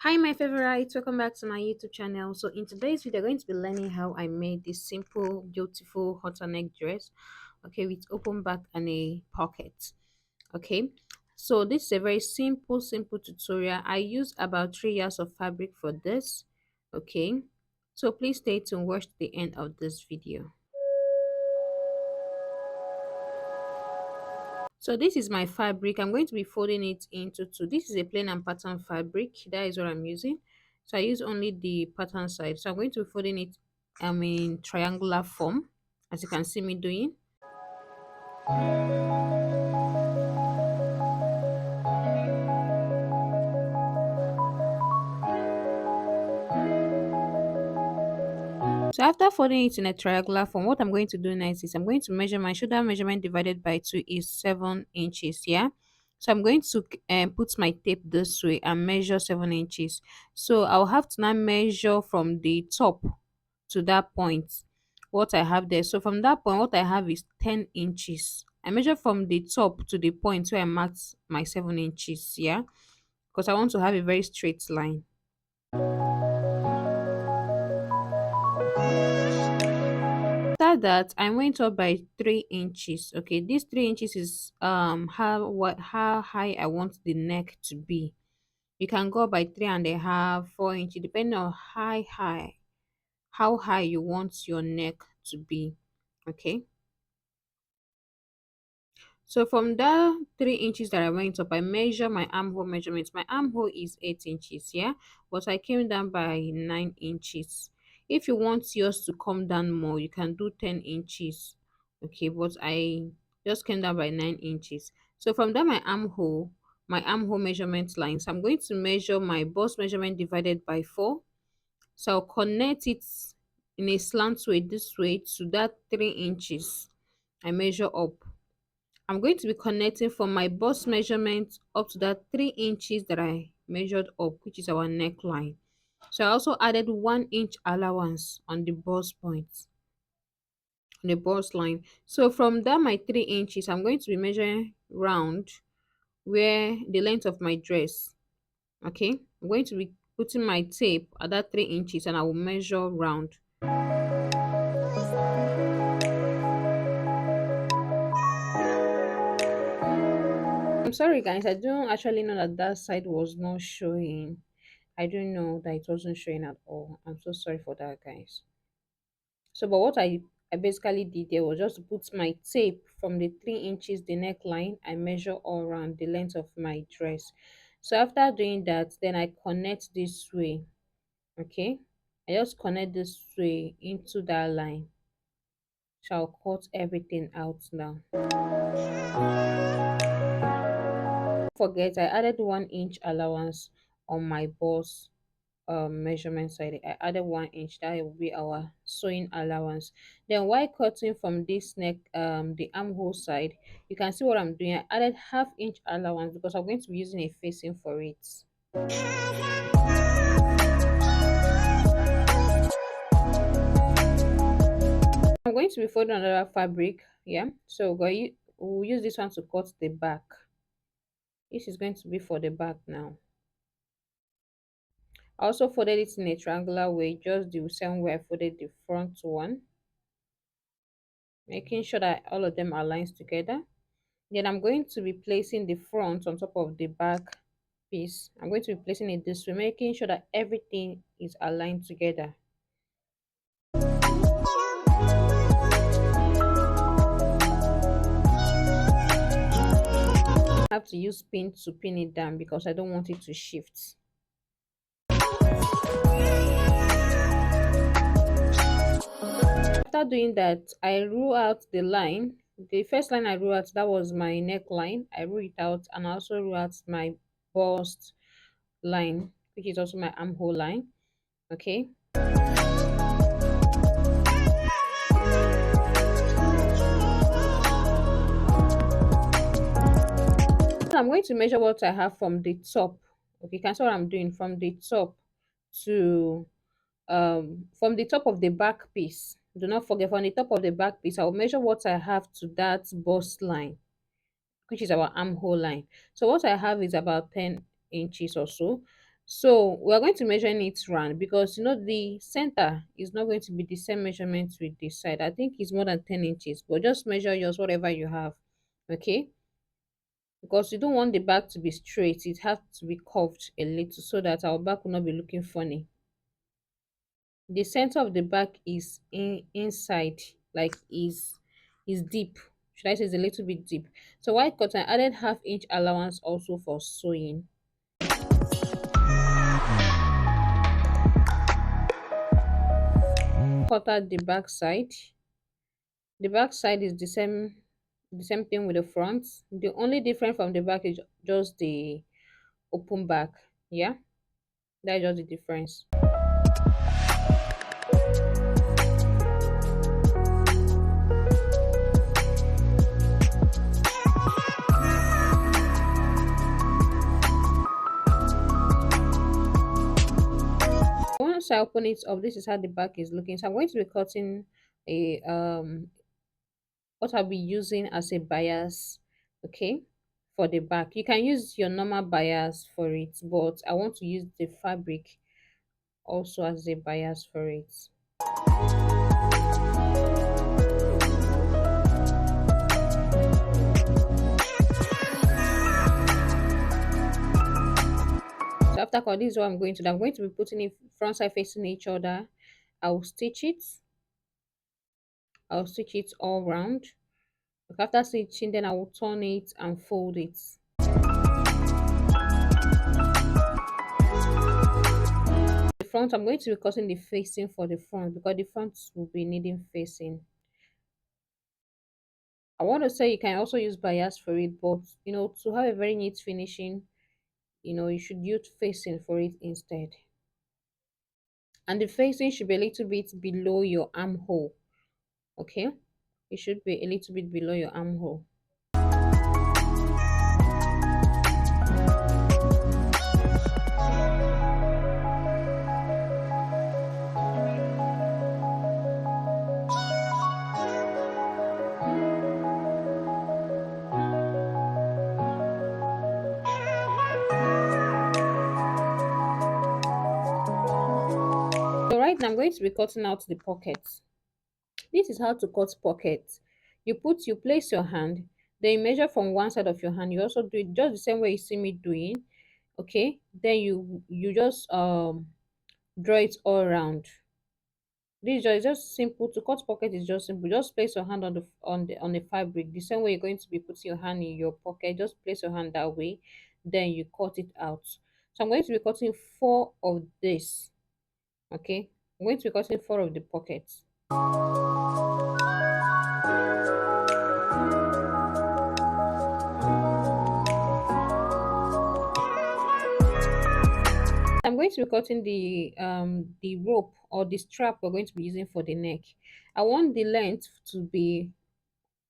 Hi my favorites, welcome back to my YouTube channel. So in today's video, we're going to be learning how I made this simple, beautiful halter neck dress, okay, with open back and a pocket. Okay, so this is a very simple tutorial. I use about 3 yards of fabric for this. Okay, so please stay tuned, watch the end of this video. So this is my fabric. I'm going to be folding it into two. This is a plain and pattern fabric. That is what I'm using. So I use only the pattern side. So I'm going to be folding it in triangular form, as you can see me doing. So after folding it in a triangular form, what I'm going to do next is I'm going to measure my shoulder measurement divided by 2 is 7 inches. Yeah. So I'm going to put my tape this way and measure 7 inches. So I'll have to now measure from the top to that point what I have there. So from that point, what I have is 10 inches. I measure from the top to the point where I marked my 7 inches. Yeah. Because I want to have a very straight line. After that, I went up by 3 inches. Okay, this 3 inches is how high I want the neck to be. You can go by 3.5, 4 inches, depending on how high you want your neck to be. Okay. So from that 3 inches that I went up, I measure my armhole measurements. My armhole is 8 inches, yeah, but I came down by 9 inches. If you want yours to come down more, you can do 10 inches. Okay, but I just came down by 9 inches. So from that my armhole measurement lines, I'm going to measure my bust measurement divided by 4. So I'll connect it in a slant way this way to that 3 inches. I measure up. I'm going to be connecting from my bust measurement up to that 3 inches that I measured up, which is our neckline. So I also added 1 inch allowance on the bust point, on the bust line. So from that my 3 inches, I'm going to be measuring round where the length of my dress. Okay, I'm going to be putting my tape at that 3 inches and I will measure round. I'm sorry guys, I don't actually know that that side was not showing. I don't know that it wasn't showing at all. I'm so sorry for that, guys. So, but what I basically did there was just to put my tape from the 3 inches, the neckline, I measure all around the length of my dress. So after doing that, then I connect this way. Okay, I just connect this way into that line. So I'll cut everything out now. Forget I added 1 inch allowance on my bust measurement side. I added 1 inch. That will be our sewing allowance. Then while cutting from this neck, the armhole side, you can see what I'm doing. I added ½ inch allowance because I'm going to be using a facing for it. I'm going to be folding another fabric. Yeah, so we'll use this one to cut the back. This is going to be for the back now. I also folded it in a triangular way, just the same way I folded the front one, making sure that all of them aligns together. Then I'm going to be placing the front on top of the back piece. I'm going to be placing it this way, making sure that everything is aligned together. I have to use pin to pin it down because I don't want it to shift. After doing that, I rule out the line. The first line I rule out, that was my neckline. I rule it out, and I also rule out my bust line, which is also my armhole line. Okay. I'm going to measure what I have from the top. Okay, you can see what I'm doing from the top to from the top of the back piece. Do not forget, from the top of the back piece, I'll measure what I have to that bust line, which is our armhole line. So what I have is about 10 inches or so. So we are going to measure it round because you know the center is not going to be the same measurement with the side. I think it's more than 10 inches, but just measure yours, whatever you have. Okay, because you don't want the back to be straight, it has to be curved a little so that our back will not be looking funny. The center of the back is inside, like is deep. Should I say it's a little bit deep? So white cotton added half-inch allowance also for sewing. Cut out the back side. The back side is the same thing with the front. The only difference from the back is just the open back. Yeah, that's just the difference. Once I open it up, this is how the back is looking. So I'm going to be cutting a what I'll be using as a bias, okay, for the back. You can use your normal bias for it, but I want to use the fabric also as a bias for it. So after cut, this is what I'm going to do. I'm going to be putting it front side facing each other. I'll stitch it. I'll stitch it all round. Okay, after stitching, then I will turn it and fold it. The front, I'm going to be cutting the facing for the front because the front will be needing facing. I want to say you can also use bias for it, but you know, to have a very neat finishing, you know, you should use facing for it instead. And the facing should be a little bit below your armhole. Okay, it should be a little bit below your armhole. So right now I'm going to be cutting out the pockets. This is how to cut pockets. You place your hand, then you measure from one side of your hand. You also do it just the same way you see me doing. Okay, then you just draw it all around. This is just simple. To cut pocket is just simple. Just place your hand on the fabric. The same way you're going to be putting your hand in your pocket. Just place your hand that way. Then you cut it out. So I'm going to be cutting four of this. Okay. I'm going to be cutting four of the pockets. I'm going to be cutting the rope or the strap we're going to be using for the neck. I want the length to be,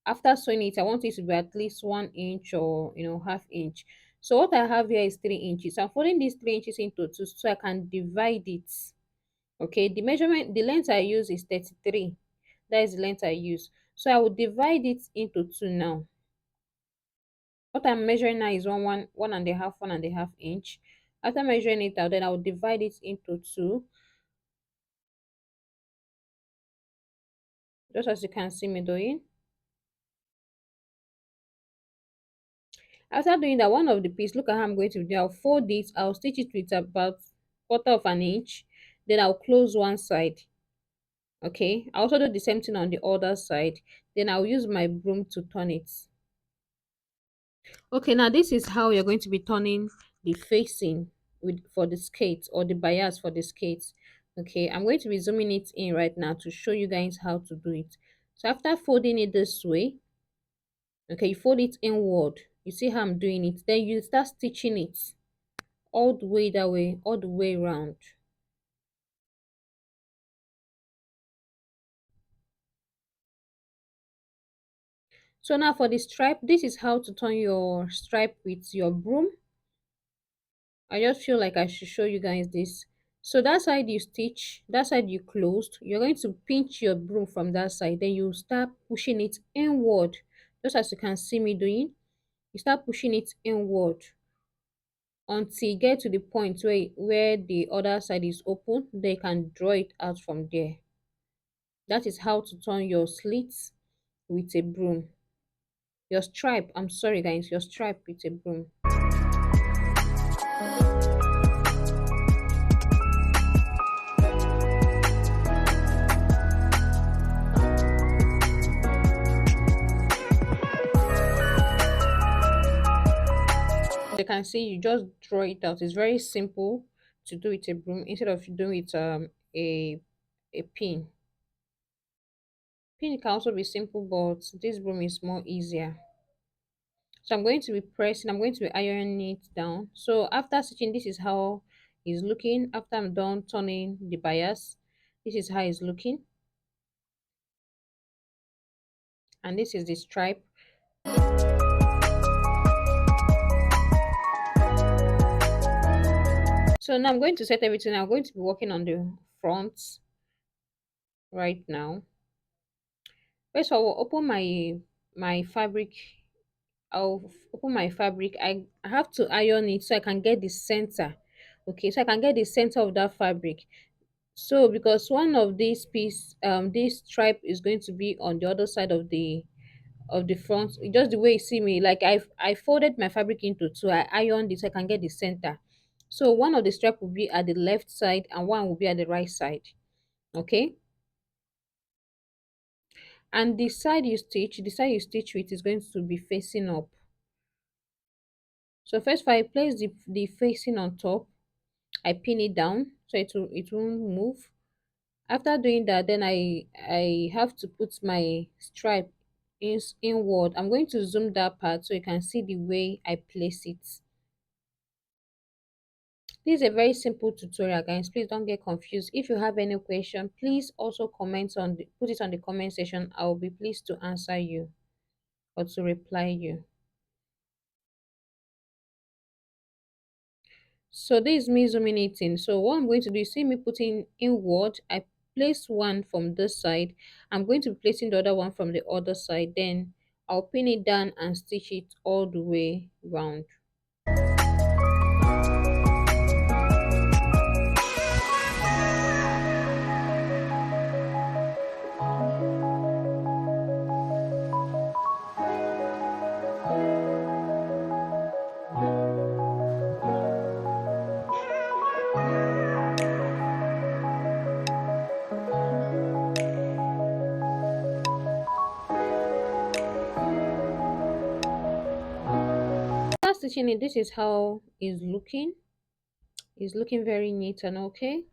after sewing it, I want it to be at least 1 inch or half inch. So what I have here is 3 inches. I'm folding these 3 inches into two so I can divide it. Okay, the length I use is 33. That is the length I use. So I will divide it into two now. What I'm measuring now is one and a half, 1.5 inch. After measuring it out, then I will divide it into two, just as you can see me doing. After doing that, one of the piece, look at how I'm going to do. I'll fold it, I'll stitch it with about 1/4 inch, then I'll close one side. Okay, I also do the same thing on the other side. Then I'll use my broom to turn it. Okay, now this is how you're going to be turning the facing with for the skates or the bias for the skates. Okay, I'm going to be zooming it in right now to show you guys how to do it. So after folding it this way, okay, you fold it inward. You see how I'm doing it. Then you start stitching it all the way that way, all the way around. So now for the stripe, this is how to turn your stripe with your broom. I just feel like I should show you guys this. So that side you stitch, that side you closed, you're going to pinch your broom from that side. Then you start pushing it inward, just as you can see me doing. You start pushing it inward until you get to the point where the other side is open. They can draw it out from there. That is how to turn your slits with a broom. Your stripe, I'm sorry guys, your stripe with a broom. You can see you just draw it out. It's very simple to do with a broom instead of doing it a pin. Pin can also be simple, but this broom is more easier. So I'm going to be pressing, I'm going to be ironing it down. So after stitching, this is how it's looking. After I'm done turning the bias, this is how it's looking. And this is the stripe. So now I'm going to set everything. I'm going to be working on the front right now. First of all, I'll open my fabric. I'll open my fabric. I have to iron it so I can get the center. Okay, so I can get the center of that fabric. So because one of these piece, this stripe is going to be on the other side of the front, just the way you see me, like I folded my fabric into two. I ironed it so I can get the center. So one of the stripe will be at the left side and one will be at the right side. Okay, and the side you stitch with is going to be facing up. So first, if I place the facing on top, I pin it down so it won't move. After doing that, then I have to put my stripe inward. I'm going to zoom that part so you can see the way I place it. This is a very simple tutorial, guys. Please don't get confused. If you have any question, please also put it on the comment section. I will be pleased to answer you or to reply you. So this is me zooming it in. So what I'm going to do, you see me putting inward. I place one from this side. I'm going to be placing the other one from the other side. Then I'll pin it down and stitch it all the way round. After stitching it, this is how it's looking. It's looking very neat and okay.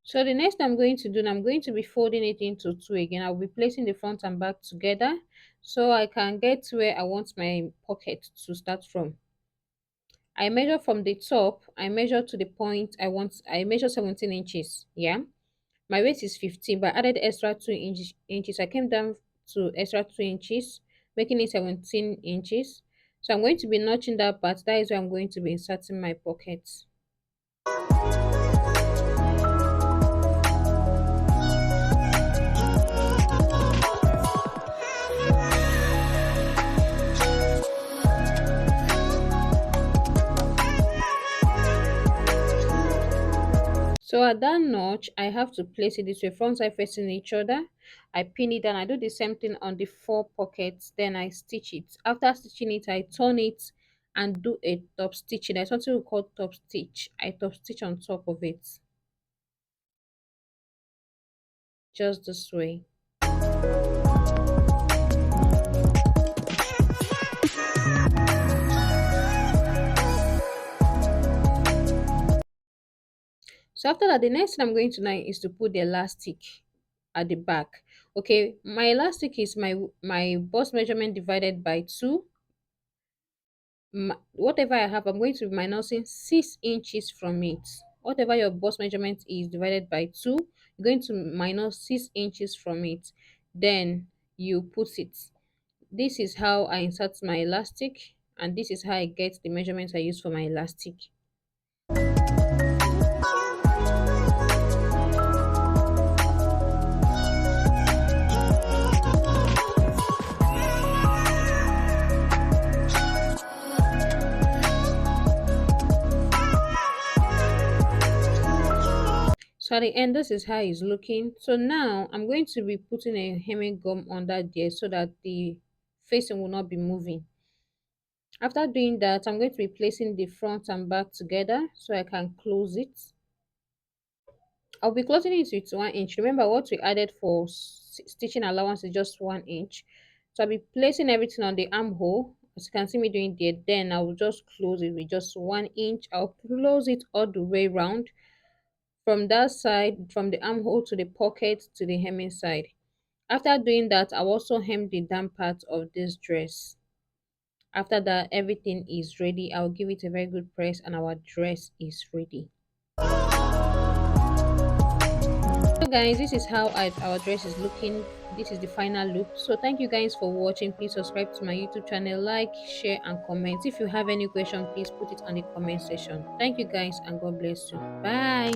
So the next I'm going to do, I'm going to be folding it into two again. I'll be placing the front and back together so I can get to where I want my pocket to start from. I measure from the top, I measure to the point I measure 17 inches. Yeah. My waist is 15, but I added extra 2 inches. I came down to extra 2 inches, making it 17 inches. So I'm going to be notching that part. That is where I'm going to be inserting my pockets. So at that notch, I have to place it this way, front side facing each other. I pin it and I do the same thing on the four pockets. Then I stitch it. After stitching it, I turn it and do a top stitching. There's something we call top stitch. I top stitch on top of it. Just this way. So after that, the next thing I'm going to now is to put the elastic at the back. Okay, my elastic is my bust measurement divided by 2. Whatever I have, I'm going to be minusing 6 inches from it. Whatever your bust measurement is divided by 2, you're going to minus 6 inches from it. Then you put it. This is how I insert my elastic, and this is how I get the measurements I use for my elastic. So at the end, this is how it's looking. So now I'm going to be putting a hemming gum under there so that the facing will not be moving. After doing that, I'm going to be placing the front and back together so I can close it. I'll be closing it with 1 inch. Remember what we added for stitching allowance is just 1 inch. So I'll be placing everything on the armhole. As you can see me doing there, then I will just close it with just 1 inch. I'll close it all the way round from that side, from the armhole to the pocket to the hemming side. After doing that, I'll also hem the down part of this dress. After that, everything is ready. I'll give it a very good press and our dress is ready. So guys, this is how our dress is looking. This is the final look. So thank you guys for watching. Please subscribe to my YouTube channel, like, share and comment. If you have any question, please put it on the comment section. Thank you guys and God bless you. Bye.